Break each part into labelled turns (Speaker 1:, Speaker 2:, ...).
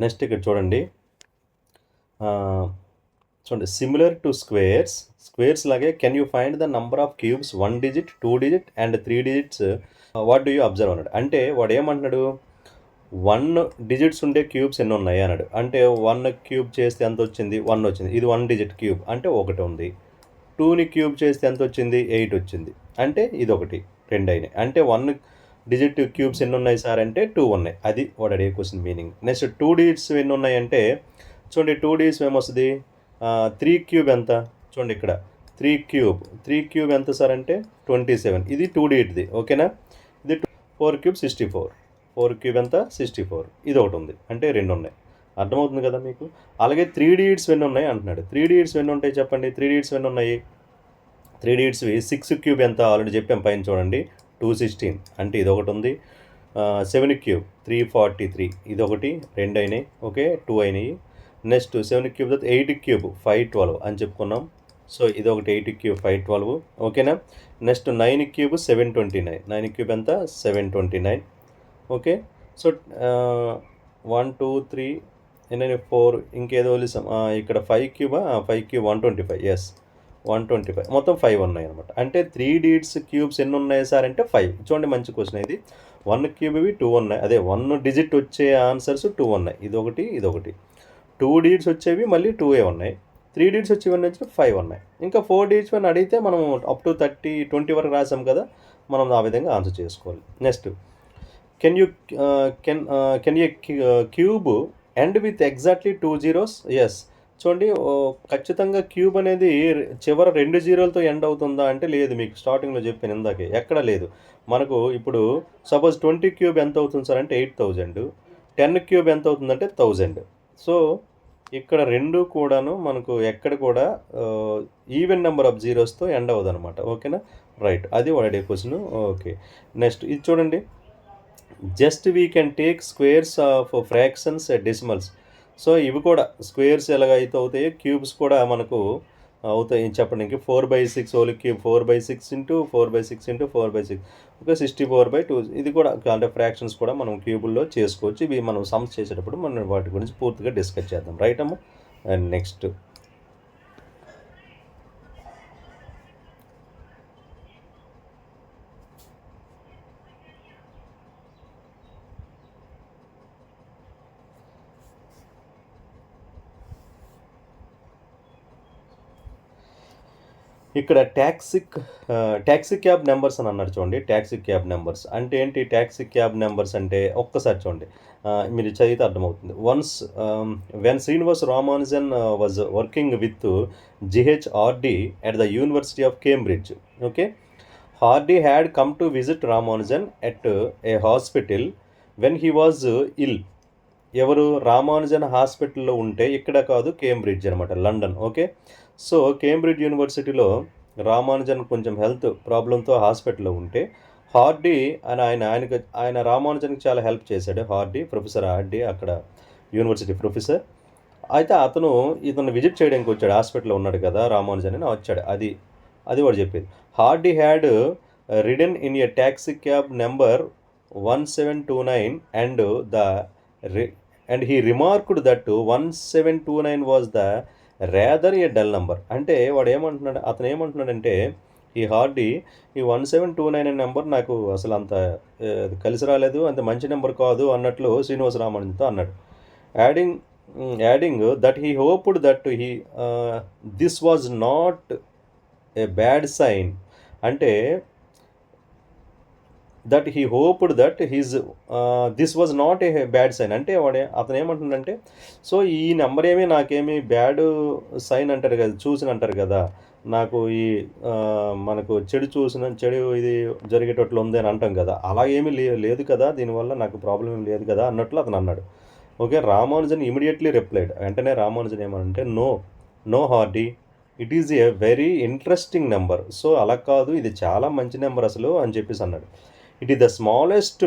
Speaker 1: Next ఇక్కడ చూడండి. చూడండి, సిమిలర్ టు స్క్వేర్స్ లాగే can you find the number of cubes 1 digit 2 digit and 3 digits what do you observe అన్నాడు. అంటే వాడు ఏమంటున్నాడు, 1 డిజిట్స్ ఉండే క్యూబ్స్ ఎన్ని ఉన్నాయి అన్నాడు. అంటే 1 క్యూబ్ చేస్తే ఎంత వచ్చింది, 1 వచ్చింది. ఇది 1 డిజిట్ క్యూబ్ అంటే 1 ఉంది. 2ని క్యూబ్ చేస్తే ఎంత వచ్చింది, 8 వచ్చింది. అంటే ఇది 1, 2 అయినాయి. అంటే 1 డిజిట్ క్యూబ్స్ ఎన్ని ఉన్నాయి సార్ అంటే 2 ఉన్నాయి. అది వాడు అడిగే క్వశ్చన్ మీనింగ్. నెక్స్ట్ 2 డిజిట్స్ ఎన్ని ఉన్నాయంటే చూడండి, 2 డిజిట్స్ ఏమొస్తుంది, 3 క్యూబ్ ఎంత చూడండి ఇక్కడ, 3 క్యూబ్ ఎంత సార్ అంటే 27. ఇది 2 డిజిట్ది, ఓకేనా. ఇది 4 క్యూబ్ 64. 4 క్యూబ్ ఎంత 64. ఇది ఒకటి ఉంది, అంటే 2 ఉన్నాయి. అర్థమవుతుంది కదా మీకు. అలాగే 3 డిజిట్స్ ఎన్ని ఉన్నాయి అంటున్నాడు. 3 డిజిట్స్ ఎన్ని ఉంటాయి చెప్పండి. 3 డిజిట్స్ ఎన్ని ఉన్నాయి, 3 డిజిట్స్వి 6 క్యూబ్ ఎంత ఆల్రెడీ చెప్పాం పైన చూడండి, 216. అంటే ఇది ఒకటి ఉంది. 7 క్యూబ్ 343. ఇది ఒకటి, 2 అయినాయి, ఓకే, 2 అయినాయి. నెక్స్ట్ 7 క్యూబ్ తర్వాత 8 క్యూబ్ 512 అని చెప్పుకున్నాం. సో ఇది ఒకటి 8 క్యూబ్ 512, ఓకేనా. Next 9 cube 729. 9 క్యూబ్ ఎంత 729, ఓకే. సో 1 2 3 ఎన్ని 4, ఇంకేదో వదిలేసాం ఇక్కడ 5 క్యూబ్ 125. ఎస్ 125, మొత్తం 5 ఉన్నాయి అనమాట. అంటే 3 డిజిట్స్ క్యూబ్స్ ఎన్ని ఉన్నాయి సార్ అంటే 5. చూడండి, మంచి క్వశ్చన్ ఇది. 1 క్యూబ్వి 2 ఉన్నాయి, అదే 1 డిజిట్ వచ్చే ఆన్సర్స్ 2 ఉన్నాయి. ఇదొకటి, 2 డిజిట్స్ వచ్చేవి మళ్ళీ 2 ఉన్నాయి. 3 డిజిట్స్ వచ్చేవి వచ్చి 5 ఉన్నాయి. ఇంకా 4 డిజిట్స్ అని అడిగితే మనం అప్ టు 20 వరకు రాసాం కదా, మనం ఆ విధంగా ఆన్సర్ చేసుకోవాలి. Next, can a cube end with exactly 2 zeros. Yes, చూడండి, ఖచ్చితంగా క్యూబ్ అనేది చివర 2 జీరోలతో ఎండ్ అవుతుందా అంటే లేదు. మీకు స్టార్టింగ్లో చెప్పాను ఇందాకే, ఎక్కడ లేదు. మనకు ఇప్పుడు సపోజ్ 20 క్యూబ్ ఎంత అవుతుంది సార్ అంటే 8000. 10 క్యూబ్ ఎంత అవుతుందంటే 1000. సో ఇక్కడ 2 కూడాను మనకు ఎక్కడ కూడా ఈవెన్ నెంబర్ ఆఫ్ జీరోస్తో ఎండ్ అవ్వదు అనమాట, ఓకేనా. రైట్, అది వాడే క్వశ్చన్, ఓకే. నెక్స్ట్ ఇది చూడండి, just we can take squares of fractions decimals. So ఇవి కూడా స్క్వేర్స్ ఎలాగైతే అవుతాయో క్యూబ్స్ కూడా మనకు అవుతాయి. చెప్పడానికి 4/6 whole cube 4/6 into 4/6 into 4/6, okay, 64/2. ఇది కూడా అంటే ఫ్రాక్షన్స్ కూడా మనం క్యూబుల్లో చేసుకోవచ్చు. ఇవి మనం సమ్స్ చేసేటప్పుడు మనం వాటి గురించి పూర్తిగా డిస్కస్ చేద్దాం, రైట్ అమ్మ. అండ్ నెక్స్ట్, ఇక్కడ ట్యాక్సీ క్యాబ్ నెంబర్స్ అని అన్నాడు చూడండి. ట్యాక్సీ క్యాబ్ నెంబర్స్ అంటే ఏంటి, ట్యాక్సీ క్యాబ్ నెంబర్స్ అంటే ఒక్కసారి చూడండి, మీరు చదివితే అర్థమవుతుంది. Once when Srinivas Ramanujan was working with G H Hardy at the university of Cambridge, okay. Hardy had come to visit Ramanujan at a hospital when he was ill. ఎవరు, రామానుజన్ హాస్పిటల్లో ఉంటే, ఇక్కడ కాదు కేంబ్రిడ్జ్ అనమాట, లండన్, ఓకే. సో కేంబ్రిడ్జ్ యూనివర్సిటీలో రామానుజన్ కొంచెం హెల్త్ ప్రాబ్లంతో హాస్పిటల్లో ఉంటే హార్డీ అని ఆయన రామానుజన్కి చాలా హెల్ప్ చేశాడు. ప్రొఫెసర్ హార్డీ అక్కడ యూనివర్సిటీ ప్రొఫెసర్. అయితే ఇతను విజిట్ చేయడానికి వచ్చాడు, హాస్పిటల్లో ఉన్నాడు కదా రామానుజన్ అని వచ్చాడు. అది వాడు చెప్పేది. Hardy had ridden in a taxi cab number 1729 and he remarked that 1729 was the rather a dull number. అంటే అతను ఏమంటున్నాడంటే ఈ హార్డీ ఈ 1729 అనే నెంబర్ నాకు అసలు అంత కలిసి రాలేదు, అంత మంచి నెంబర్ కాదు అన్నట్లు శ్రీనివాస రామానుజన్తో అన్నాడు. Adding that he hoped that this was not a bad sign. అంటే that he hoped that this was not a bad sign. అంటే అతను ఏమంటుండంటే, సో ఈ నెంబర్ నాకేమీ బ్యాడ్ సైన్ అంటారు కదా, చూసిన అంటారు కదా, నాకు ఈ మనకు చెడు ఇది జరిగేటట్లు ఉంది అని అంటాం కదా, అలా ఏమీ లేదు కదా, దీనివల్ల నాకు ప్రాబ్లం ఏమి లేదు కదా అన్నట్లు అతను అన్నాడు, ఓకే. Ramanujan immediately replied. వెంటనే రామానుజన్ ఏమనంటే, no Hardy, it is a very interesting number. So అలా కాదు, ఇది చాలా మంచి నెంబర్ అసలు అని చెప్పేసి అన్నాడు. It is the smallest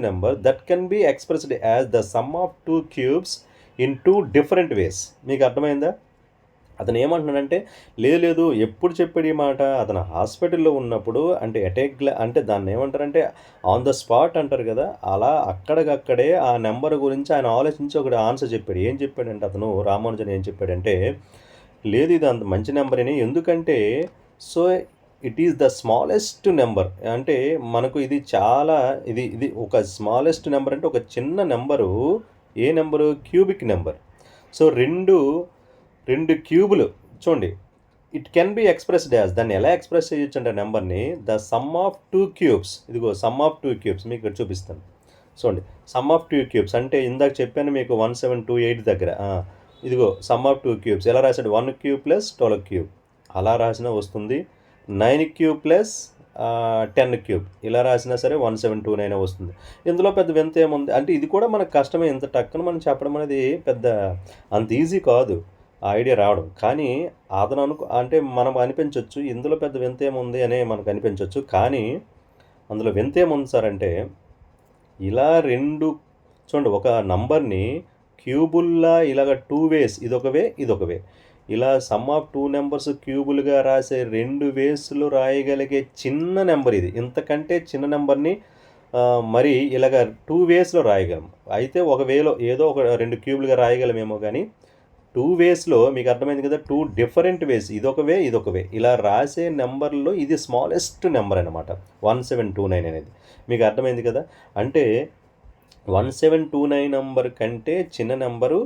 Speaker 1: number that can be expressed as the sum of two cubes in two different ways. మీకు అర్థమైందా? అతను ఏమంటున్నాడంటే, లేదు లేదు ఎప్పుడు చెప్పాడు ఈ మాట? అతను హాస్పిటల్‌లో ఉన్నప్పుడు అంటే అంటే దాన్నేమంటారంటే ఆన్ ద స్పాట్ అంటారు గదా! అలా అక్కడికక్కడే ఆ నంబర్ గురించి ఆయన ఆలోచించి ఒకటి ఆన్సర్ చెప్పాడు. ఏం చెప్పాడంటే అతను రామానుజన్ ఏం చెప్పాడంటే, లేదు ఇది అంత మంచి నంబరేని. ఎందుకంటే so it is the smallest number. అంటే మనకు ఇది చాలా ఇది ఒక స్మాలెస్ట్ నంబర్ అంటే ఒక చిన్న నంబరు. ఏ నంబరు? Cubic number. సో 2 క్యూబులు చూడండి. It can be expressed as దాన్ని ఎలా ఎక్స్‌ప్రెస్ చేయొచ్చంటే నంబర్‌ని ద సమ్ ఆఫ్ 2 క్యూబ్స్. ఇదిగో సమ్ ఆఫ్ 2 క్యూబ్స్ మీకు ఇక్కడ చూపిస్తాను. చూడండి. సమ్ ఆఫ్ 2 క్యూబ్స్ అంటే ఇందాక చెప్పాను మీకు 1728 దగ్గర. ఇదిగో సమ్ ఆఫ్ 2 క్యూబ్స్ ఎలా రాసాడు? 1 క్యూబ్ ప్లస్ 12 క్యూబ్ అలా రాసినా వస్తుంది. 9 క్యూబ్ ప్లస్ 10 క్యూబ్ ఇలా రాసినా సరే 1729 వస్తుంది. ఇందులో పెద్ద వింత ఏముంది? అంటే ఇది కూడా మనకు కష్టమే. ఇంత టక్కున మనం చెప్పడం అనేది పెద్ద అంత ఈజీ కాదు. ఆ ఐడియా రావడం. కానీ అతను అంటే మనం అనిపించొచ్చు ఇందులో పెద్ద వింత ఏముంది అని మనకు అనిపించొచ్చు. కానీ అందులో వింత ఏముంది సార్ అంటే ఇలా 2 చూడండి ఒక నంబర్‌ని క్యూబుల్లా ఇలాగ 2 వేస్ ఇదొక వే, ఇదొక వే. ఇలా సమ్ ఆఫ్ 2 నంబర్స్ క్యూబులుగా రాసే 2 వేస్‌లు రాయగలిగే చిన్న నంబర్ ఇది. ఇంతకంటే చిన్న నంబర్‌ని మరి ఇలాగ 2 వేస్‌లో రాయగలం. అయితే ఒక వేలో ఏదో ఒక 2 క్యూబులుగా రాయగలమేమో గానీ 2 వేస్‌లో మీకు అర్థమైంది కదా! 2 డిఫరెంట్ వేస్ ఇదొక వే, ఇదొక వే. ఇలా రాసే నంబర్‌లో ఇది స్మాలెస్ట్ నంబర్ అనమాట. 1729 అనేది. మీకు అర్థమైంది కదా! అంటే 1729 నంబర్ కంటే చిన్న నంబరు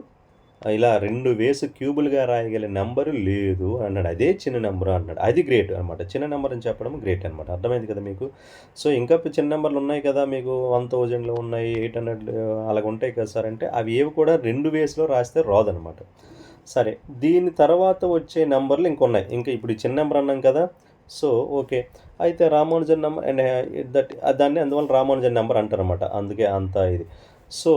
Speaker 1: ఇలా 2 వేస్ క్యూబులుగా రాయగల నంబరు లేదు అన్నాడు. అదే చిన్న నంబరు అన్నాడు. అది గ్రేట్ అనమాట. చిన్న నంబర్ అని చెప్పడం గ్రేట్ అనమాట. అర్థమైంది కదా మీకు? సో, ఇంకా చిన్న నంబర్‌లు ఉన్నాయి కదా! మీకు 1000లో ఉన్నాయి, 800 అలాగ ఉంటాయి కదా సార్ అంటే అవి ఏవి కూడా 2 వేస్‌లో రాస్తే రాదనమాట. సరే. దీని తర్వాత వచ్చే నంబర్‌లు ఇంకున్నాయి. ఇంకా ఇప్పుడు ఈ చిన్న నంబర్ అన్నాం కదా! So, okay. అయితే రామానుజన్ నంబర్ అండ్ దాన్ని అందువల్ల రామానుజన్ నంబర్ అంటారనమాట. అందుకే అంత ఇది. సో,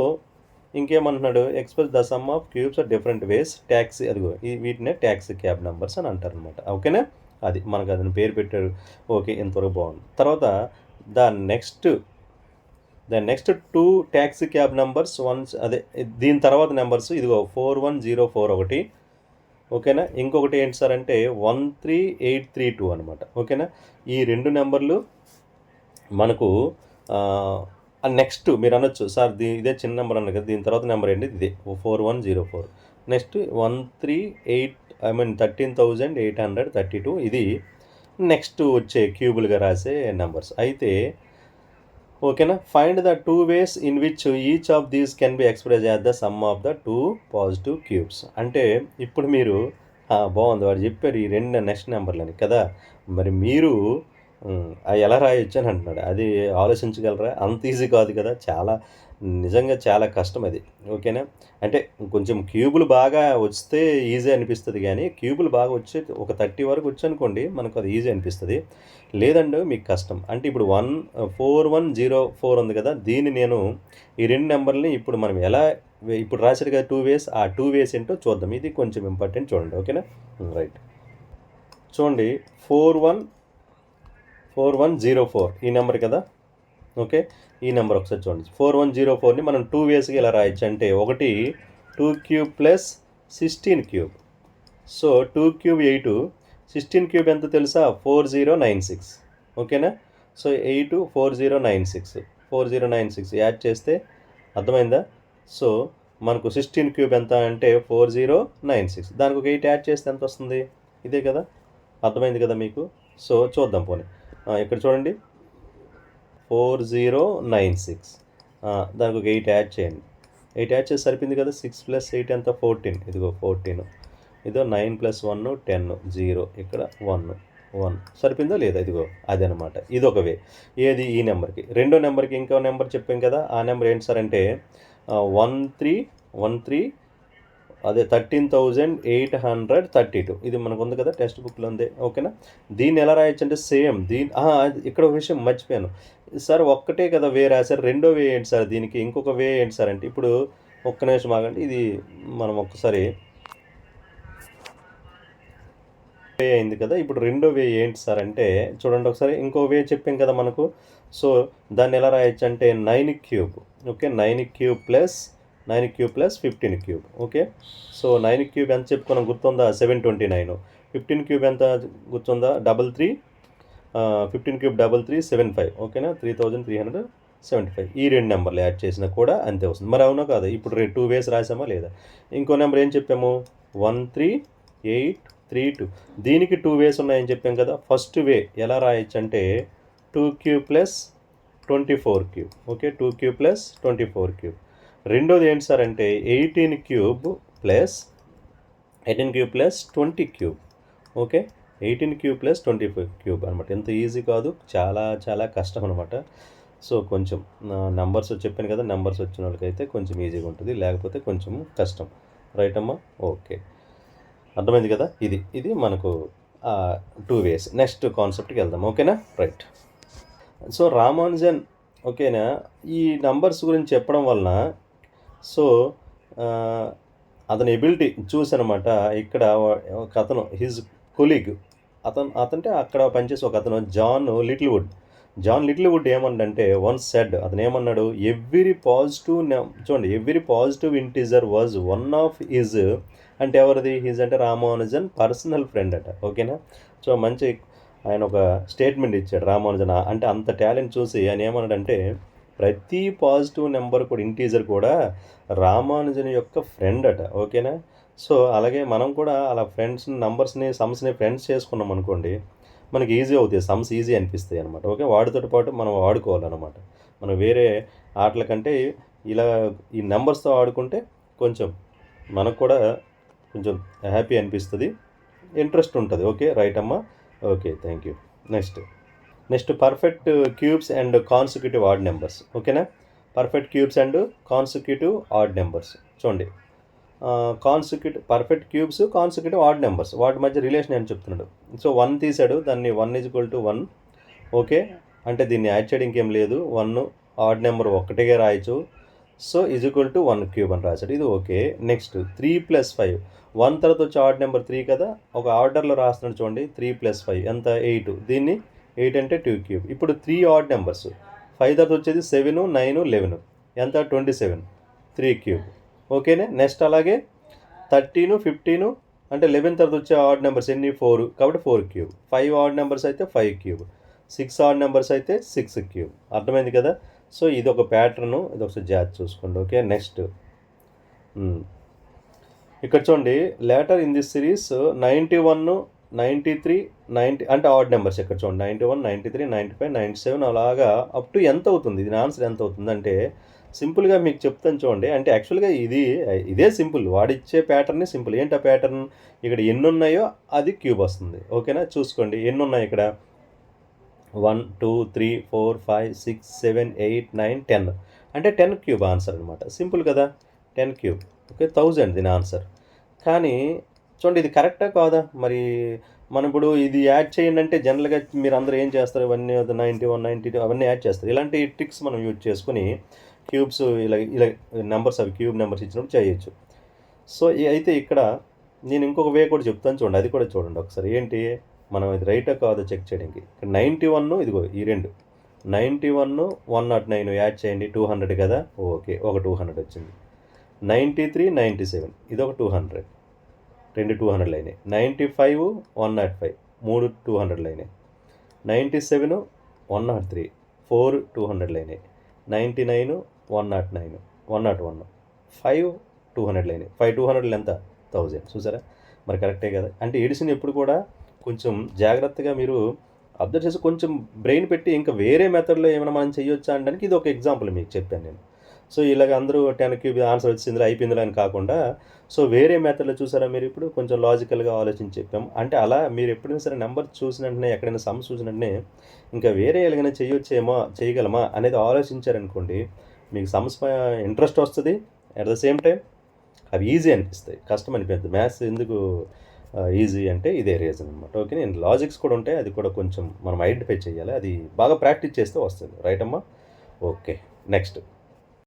Speaker 1: ఇంకేమంటున్నాడు? Express the sum of cubes or different ways taxi అదిగో వీటినే టాక్సీ క్యాబ్ నంబర్స్ అని అంటారనమాట. ఓకేనా? అది మనకు అతను పేరు పెట్టారు. ఓకే. ఇంతవరకు బాగుంది. తర్వాత the next the next 2 taxi cab numbers అదే దీని తర్వాత నంబర్స్ ఇదిగో 4104 ఒకటి. ఓకేనా? ఇంకొకటి ఏంటి సార్ అంటే 13832 అనమాట. ఓకేనా? ఈ 2 నంబర్లు మనకు నెక్స్ట్ మీరు అనొచ్చు సార్ ఇదే చిన్న నెంబర్ అన్నారు కదా! దీని తర్వాత నెంబర్ ఏంటి? ఇదే 4104. నెక్స్ట్ 13,832 ఇది నెక్స్ట్ వచ్చే క్యూబులుగా రాసే నంబర్స్. అయితే ఓకేనా? Find the 2 ways in which each of these can be expressed as the sum of the 2 positive cubes. అంటే ఇప్పుడు మీరు బాగుంది వాడు చెప్పారు ఈ 2 నెక్స్ట్ నంబర్‌లని కదా! మరి మీరు అవి ఎలా రాయొచ్చు అని అంటున్నాడు. అది ఆలోచించగలరా? అంత ఈజీ కాదు కదా! నిజంగా చాలా కష్టం అది. ఓకేనా? అంటే కొంచెం క్యూబులు బాగా వస్తే ఈజీ అనిపిస్తది గానీ, క్యూబులు బాగా వచ్చి ఒక 30 వరకు వచ్చనుకోండి మనకు అది ఈజీ అనిపిస్తది. లేదండి మీకు కష్టం. అంటే ఇప్పుడు 4104 ఉంది కదా! దీన్ని నేను ఈ 2 నంబర్‌లని ఇప్పుడు మనం ఎలా ఇప్పుడు రాసాడు కదా 2 వేస్ ఆ 2 వేస్ ఏంటో చూద్దాం. ఇది కొంచెం ఇంపార్టెంట్ చూడండి. ఓకేనా? రైట్. చూడండి 4104 ఈ నెంబర్ కదా! ఓకే. ఈ నెంబర్ ఒకసారి చూడండి. 4104ని మనం 2 వేస్‌గా ఇలా రాయొచ్చు. అంటే ఒకటి 2 cube plus 16 cube. So 2 cube 8, 16 cube ఎంత తెలుసా? 4096. ఓకేనా? సో 8 4096. 4096 యాడ్ చేస్తే అర్థమైందా? సో మనకు 16 క్యూబ్ ఎంత అంటే 4096. దానికి ఒక 8 యాడ్ చేస్తే ఎంత వస్తుంది? ఇదే కదా! అర్థమైంది కదా మీకు? సో చూద్దాం పోనీ. ఇక్కడ చూడండి 4096. దానికి ఒక 8 యాడ్ చేయండి. 8 యాడ్ చేస్తే సరిపోయింది కదా! 6 ప్లస్ 8 ఎంత? 14. ఇదిగో 14. ఇదో 9 ప్లస్ 1 10 0 ఇక్కడ 1 సరిపోయిందా లేదా? ఇదిగో అదనమాట. ఇదొక వే. ఏది? ఈ నెంబర్కి. రెండో నెంబర్కి ఇంకో నెంబర్ చెప్పాం కదా! ఆ నెంబర్ ఏంటి సార్ అంటే 13 అదే 13,832 ఇది మనకు ఉంది కదా టెక్స్ట్ బుక్లో ఉంది. ఓకేనా? దీన్ని ఎలా రాయొచ్చు అంటే సేమ్ ఇక్కడ ఒక విషయం మర్చిపోయాను. సార్ ఒక్కటే కదా వే రాశారు. రెండో వే ఏంటి సార్ దీనికి? ఇంకొక వే ఏంటి సార్ అంటే ఇప్పుడు ఒక్క నిమిషం ఆగండి. ఇది మనం ఒక్కసారి వే అయింది కదా! ఇప్పుడు రెండో వే ఏంటి సార్ అంటే చూడండి ఒకసారి ఇంకో వే చెప్పాం కదా మనకు. సో దాన్ని ఎలా రాయొచ్చు అంటే 9 cube. Okay. 9 cube plus 9 cube plus 15 cube. Okay, so 9 cube ఎంత చెప్పుకున్నాం గుర్తుందా? 729. 15 క్యూబ్ ఎంత గుర్తుందా? 33. 15 క్యూబ్ 3375. ఓకేనా, 3375. ఈ రెండు నెంబర్లు యాడ్ చేసినా కూడా అంతే వస్తుంది. మరి అవునా కాదా? ఇప్పుడు 2 వేస్ రాసామా లేదా? ఇంకో నెంబర్ ఏం చెప్పాము? 13832. దీనికి 2 వేస్ ఉన్నాయని చెప్పాం కదా. ఫస్ట్ వే ఎలా రాయొచ్చు అంటే 2 cube plus 24 cube. Okay, 2 cube plus 24 cube. రెండోది ఏంటి సార్ అంటే 18 cube plus 20 cube. Okay, 18 cube plus 25 cube అనమాట. ఎంత ఈజీ కాదు, చాలా చాలా కష్టం అనమాట. సో కొంచెం నెంబర్స్ చెప్పాను కదా, నెంబర్స్ వచ్చిన వాళ్ళకైతే కొంచెం ఈజీగా ఉంటుంది, లేకపోతే కొంచెం కష్టం. రైట్ అమ్మా? ఓకే, అర్థమైంది కదా. ఇది మనకు 2 వేస్. నెక్స్ట్ కాన్సెప్ట్కి వెళ్దాం. ఓకేనా? రైట్. సో రామానుజన్, ఓకేనా, ఈ నంబర్స్ గురించి చెప్పడం వలన సో అతని ఎబిలిటీ చూసానమాట. ఇక్కడ ఒక అతను హిజ్ కొలీగ్, అతనంటే అక్కడ పనిచేసే ఒక అతను జాన్ లిటిల్వుడ్ ఏమన్నాడంటే వన్స్ సెడ్, అతను ఏమన్నాడు? Every positive integer was one of his, అంటే ఎవరిది? హిజ్ అంటే రామానుజన్ పర్సనల్ ఫ్రెండ్ అట. ఓకేనా, సో మంచి ఆయన ఒక స్టేట్మెంట్ ఇచ్చాడు రామానుజన్. అంటే అంత టాలెంట్ చూసి ఆయన ఏమన్నాడంటే ప్రతి పాజిటివ్ నెంబర్ కూడా, ఇంటీజర్ కూడా రామానుజన్ యొక్క ఫ్రెండ్ అట. ఓకేనా, సో అలాగే మనం కూడా అలా సమ్స్ని ఫ్రెండ్స్ చేసుకున్నాం అనుకోండి, మనకి ఈజీ అవుతాయి, సమ్స్ ఈజీ అనిపిస్తాయి అనమాట. ఓకే, వాటితో పాటు మనం వాడుకోవాలన్నమాట. మనం వేరే ఆటల కంటే ఇలా ఈ నెంబర్స్తో ఆడుకుంటే కొంచెం మనకు కూడా కొంచెం హ్యాపీ అనిపిస్తుంది, ఇంట్రెస్ట్ ఉంటుంది. ఓకే, రైట్ అమ్మా? Okay, thank you. Next perfect cubes and consecutive odd numbers. ఓకేనా, perfect cubes and consecutive odd numbers చూడండి. Perfect cubes, consecutive odd numbers, వాటి మధ్య రిలేషన్ అని చెప్తున్నాడు. సో 1 తీసాడు, దాన్ని 1 = 1. ఓకే, అంటే దీన్ని యాడ్ చేయడం ఇంకేం లేదు. 1 ఆడ్ నెంబర్ ఒక్కటిగా రాయచ్చు. సో = 1 క్యూబ్ అని రాశాడు, ఇది ఓకే. నెక్స్ట్ 3 + 5. 1 తర్వాత వచ్చే ఆడ్ నెంబర్ 3 కదా, ఒక ఆర్డర్లో రాస్తున్నాడు చూడండి. 3 + 5 ఎంత? 8. దీన్ని 8 అంటే 2 క్యూబ్. ఇప్పుడు 3 ఆడ్ నెంబర్స్, 5 తర్వాత వచ్చేది 7, 9, 11 ఎంత? 27, 3 క్యూబ్. ఓకేనే. నెక్స్ట్ అలాగే 13, 15 అంటే 11 తర్వాత వచ్చే ఆడ్ నెంబర్స్ ఎన్ని? 4, కాబట్టి 4 క్యూబ్. 5 ఆడ్ నెంబర్స్ అయితే 5 క్యూబ్. 6 ఆడ్ నెంబర్స్ అయితే 6 క్యూబ్. అర్థమైంది కదా. సో ఇది ఒక ప్యాటర్ను, ఇది ఒకసారి జాగ్రత్త చూసుకోండి. ఓకే, నెక్స్ట్ ఇక్కడ చూడండి. లేటర్ ఇన్ దిస్ సిరీస్ 91, 93, 90 అంటే ఆడ్ నెంబర్స్. ఇక్కడ చూడండి 91, 93, 95, 97 అలాగా అప్ టు ఎంత అవుతుంది? దీని ఆన్సర్ ఎంత అవుతుందంటే సింపుల్గా మీకు చెప్తాను చూడండి. అంటే యాక్చువల్గా ఇదే సింపుల్, వాడిచ్చే ప్యాటర్నే సింపుల్. ఏంటి ఆ ప్యాటర్న్? ఇక్కడ ఎన్ని ఉన్నాయో అది క్యూబ్ వస్తుంది. ఓకేనా, చూసుకోండి ఎన్ని ఉన్నాయి ఇక్కడ. 1, 2, 3, 4, 5, 6, 7, 8, 9, 10 అంటే 10 క్యూబ్ ఆన్సర్ అనమాట. సింపుల్ కదా, 10 క్యూబ్. ఓకే, 1000 దీని ఆన్సర్. కానీ చూడండి ఇది కరెక్టా కాదా? మరి మనం ఇప్పుడు ఇది యాడ్ చేయండి అంటే జనరల్గా మీరు అందరూ ఏం చేస్తారు? ఇవన్నీ 91, 92 అవన్నీ యాడ్ చేస్తారు. ఇలాంటి ట్రిక్స్ మనం యూజ్ చేసుకుని క్యూబ్స్ ఇలా నెంబర్స్, అవి క్యూబ్ నెంబర్స్ ఇచ్చినప్పుడు చేయొచ్చు. సో అయితే ఇక్కడ నేను ఇంకొక వే కూడా చెప్తాను చూడండి, అది కూడా చూడండి ఒకసారి. ఏంటి, మనం ఇది రైటా కాదో చెక్ చేయడానికి. ఇక్కడ 91, ఇదిగో ఈ రెండు 91, 109 యాడ్ చేయండి, 200 కదా. ఓకే, ఒక 200 వచ్చింది. 93, 97 ఇది ఒక 200, 2 200 అయినాయి. 95, 105 3 200 అయినాయి. 97, 103 4 200 అయినాయి. 99, 109 101 5 200 అయినాయి. 5 200 ఎంత? 1000. చూసారా, మరి కరెక్టే కదా. అంటే ఎడిషన్ ఎప్పుడు కూడా కొంచెం జాగ్రత్తగా మీరు అబ్జర్వ్ చేసి కొంచెం బ్రెయిన్ పెట్టి ఇంకా వేరే మెథడ్లో ఏమైనా మనం చేయొచ్చా అనడానికి ఇది ఒక ఎగ్జాంపుల్ మీకు చెప్పాను నేను. సో ఇలాగ అందరూ 10 క్యూబ్ ఆన్సర్ వచ్చిందిలో అయిపోయిందిలో అని కాకుండా, సో వేరే మెథడ్లో చూసారా మీరు, ఇప్పుడు కొంచెం లాజికల్గా ఆలోచించి చెప్పాం. అంటే అలా మీరు ఎప్పుడైనా సరే నెంబర్ చూసిన వెంటనే, ఎక్కడైనా సమ్ చూసిన వెంటనే ఇంకా వేరే ఎలాగైనా చేయగలమా అనేది ఆలోచించారనుకోండి, మీకు సమ్స్ ఇంట్రెస్ట్ వస్తుంది. అట్ ద సేమ్ టైం అవి ఈజీ అనిపిస్తాయి, కష్టం అనిపిస్తుంది. మ్యాథ్స్ ఎందుకు ఈజీ అంటే ఇదే రీజన్ అనమాట. ఓకే, నేను లాజిక్స్ కూడా ఉంటాయి, అది కూడా కొంచెం మనం ఐడెంటిఫై చేయాలి. అది బాగా ప్రాక్టీస్ చేస్తే వస్తుంది. రైట్ అమ్మా? Okay, next